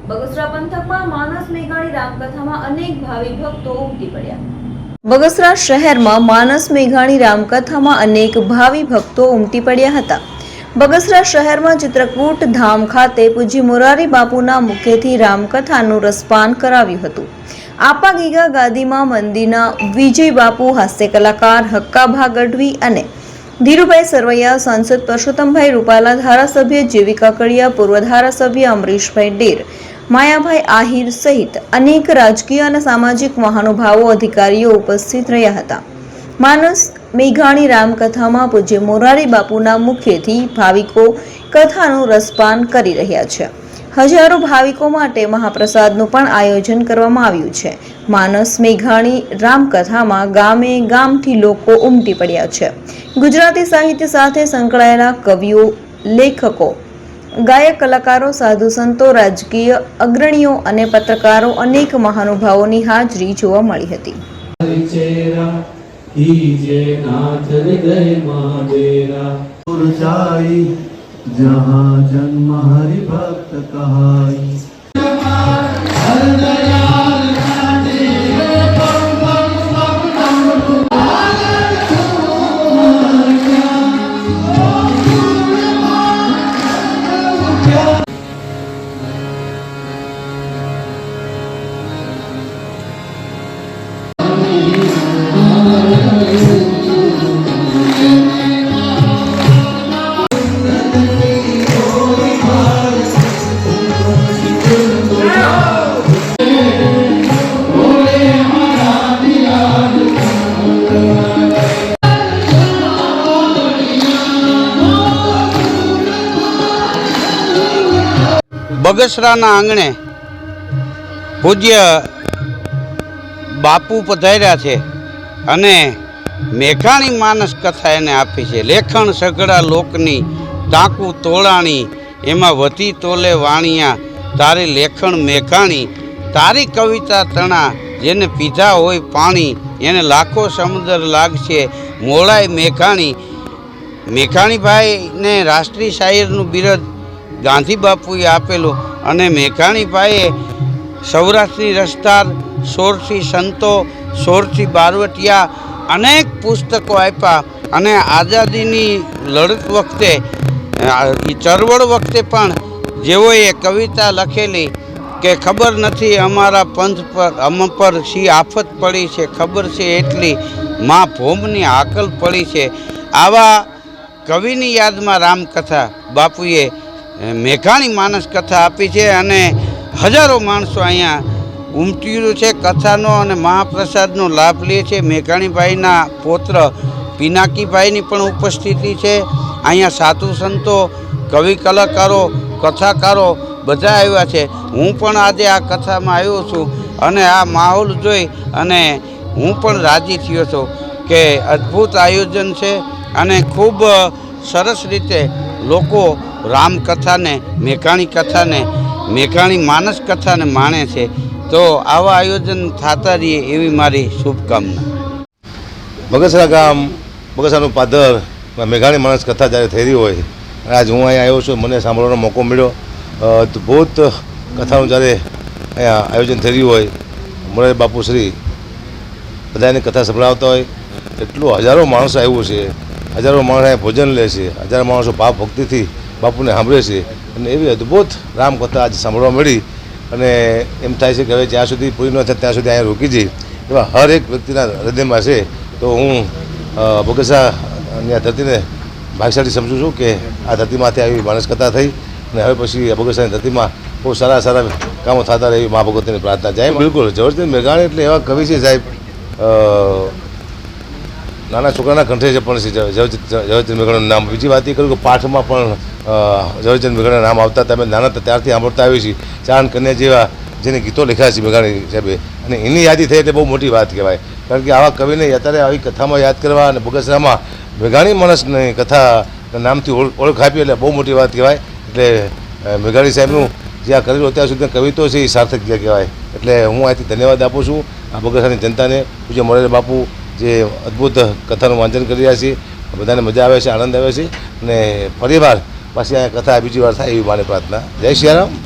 બગસરા પંથકમાં માનસ મેઘાણી રામકથામાં અનેક ભાવિ ભક્તો ઉમટી પડ્યા। બગસરા શહેરમાં માનસ મેઘાણી રામકથામાં અનેક ભાવિ ભક્તો ઉમટી પડ્યા હતા। બગસરા શહેરમાં ચિત્રકૂટ ધામ ખાતે પૂજ્ય મોરારી બાપુના મુખેથી રામકથાનું રસપાન કરાવ્યું હતું। આપા ગીગા ગાદીમાં મંદિરના વિજય બાપુ, હાસ્ય કલાકાર હક્કાભા ગઢવી અને ધીરુભાઈ સરવૈયા, સાંસદ પરસોત્તમભાઈ રૂપાલા, ધારાસભ્ય જેવી કાકડિયા, પૂર્વ ધારાસભ્ય અમરીશભાઈ ડેર, માયાભાઈ આહિર સહિત અનેક રાજકીય અને સામાજિક મહાનુભાવો, અધિકારીઓ ઉપસ્થિત રહ્યા હતા। માનસ મેઘાણી રામકથામાં પૂજ્ય મોરારી બાપુના મુખેથી ભાવિકો કથાનું રસપાન કરી રહ્યા છે। હજારો ભાવિકો માટે મહાપ્રસાદનું પણ આયોજન કરવામાં આવ્યું છે। માનસ મેઘાણી રામકથામાં ગામે ગામથી લોકો ઉમટી પડ્યા છે। ગુજરાતી સાહિત્ય સાથે સંકળાયેલા કવિઓ, લેખકો, ગાયક, કલાકારો, સાધુ સંતો, રાજકીય અગ્રણીઓ અને પત્રકારો, અનેક મહાનુભાવોની હાજરી જોવા મળી હતી। जहाँ जन्म हरि भक्त कहाई। બગસરાના આંગણે પૂજ્ય બાપુ પધાર્યા છે અને મેઘાણી માનસ કથા એને આપી છે। લેખણ સઘળા લોકની ટાંકું તોળાણી, એમાં વધી તોલે વાણિયા, તારી લેખણ મેઘાણી, તારી કવિતા તણા, જેને પીધા હોય પાણી, એને લાખો સમુદ્ર લાગશે મોળાય મેઘાણી। મેઘાણીભાઈને રાષ્ટ્રીય શાયરનું બિરુદ ગાંધી બાપુએ આપેલું અને મેઘાણીભાઈએ સૌરાષ્ટ્રની રસધાર, સોરથી સંતો, સોરથી બારવટિયા અનેક પુસ્તકો આપ્યા અને આઝાદીની લડત વખતે, ચળવળ વખતે પણ જેઓએ કવિતા લખેલી કે ખબર નથી અમારા પંથ પર અમ પર શી આફત પડી છે, ખબર છે એટલી માં ભોમની હાકલ પડી છે, આવા કવિની યાદમાં રામકથા બાપુએ મેઘાણી માનસ કથા આપી છે અને હજારો માણસો અહીંયા ઉમટ્યું છે કથાનો અને મહાપ્રસાદનો લાભ લે છે। મેઘાણીભાઈના પૌત્ર પિનાકીભાઈની પણ ઉપસ્થિતિ છે। અહીંયા સાધુ સંતો, કવિ, કલાકારો, કથાકારો બધા આવ્યા છે। હું પણ આજે આ કથામાં આવ્યો છું અને આ માહોલ જોઈ અને હું પણ રાજી થયો છું કે અદ્ભુત આયોજન છે અને ખૂબ સરસ રીતે લોકો રામકથાને, મેઘાણી કથાને, મેઘાણી માનસ કથાને માણે છે। તો આવા આયોજન થતા રહીએ એવી મારી શુભકામના। બગસરા ગામ, બગસરાનું પાદર મેઘાણી માનસ કથા જ્યારે થઈ રહી હોય, આજ હું અહીંયા આવ્યો છું, મને સાંભળવાનો મોકો મળ્યો। અદ્ભુત કથાનું જ્યારે અહીંયા આયોજન થઈ રહ્યું હોય, મોરારી બાપુ શ્રી બધાની કથા સંભળાવતા હોય, એટલું હજારો માણસો આવ્યું છે, હજારો માણસો અહીંયા ભોજન લે છે, હજારો માણસો ભાવ ભક્તિથી બાપુને સાંભળે છે અને એવી અદ્ભુત રામકથા આજે સાંભળવા મળી અને એમ થાય છે કે હવે જ્યાં સુધી પૂરી ન થાય ત્યાં સુધી અહીંયા રોકી જઈએ એવા હર એક વ્યક્તિના હૃદયમાં છે। તો હું બગસરાની આ ધરતીને ભાગ્યશાળી સમજું છું કે આ ધરતીમાંથી આવી માનસ કથા થઈ અને હવે પછી બગસરાની ધરતીમાં બહુ સારા સારા કામો થતા રહે એવી મા ભગવતીની પ્રાર્થના જાય। બિલકુલ ઝવેરચંદ મેઘાણી એટલે એવા કવિ છે સાહેબ, નાના છોકરાના કંઠે છે પણ ઝવેરચંદ મેઘાણીનું નામ। બીજી વાત એ કરું કે પાઠમાં પણ ઝવેરચંદ મેઘાણીના નામ આવતા હતા। અમે નાના હતા ત્યારથી સાંભળતા આવીએ છીએ। ચાંદ કન્યા જેવા જેને ગીતો લખ્યા છે મેઘાણી સાહેબે અને એની યાદી થઈ એટલે બહુ મોટી વાત કહેવાય, કારણ કે આવા કવિને અત્યારે આવી કથામાં યાદ કરવા અને બગસરામાં મેઘાણી માણસની કથા નામથી ઓળખ આપી એટલે બહુ મોટી વાત કહેવાય। એટલે મેઘાણી સાહેબનું જે આ કરેલું અત્યાર સુધી કવિતો છે એ સાર્થક કહેવાય। એટલે હું અહીંથી ધન્યવાદ આપું છું આ બગસરાની જનતાને। પૂજ્ય મોરારી બાપુ જે અદ્ભુત કથાનું વાંચન કરી રહ્યા છે, બધાને મજા આવે છે, આનંદ આવે છે અને ફરીવાર પાછી અહીંયા કથા બીજી વાર થાય એવી મારી પ્રાર્થના। જય શ્રી રામ।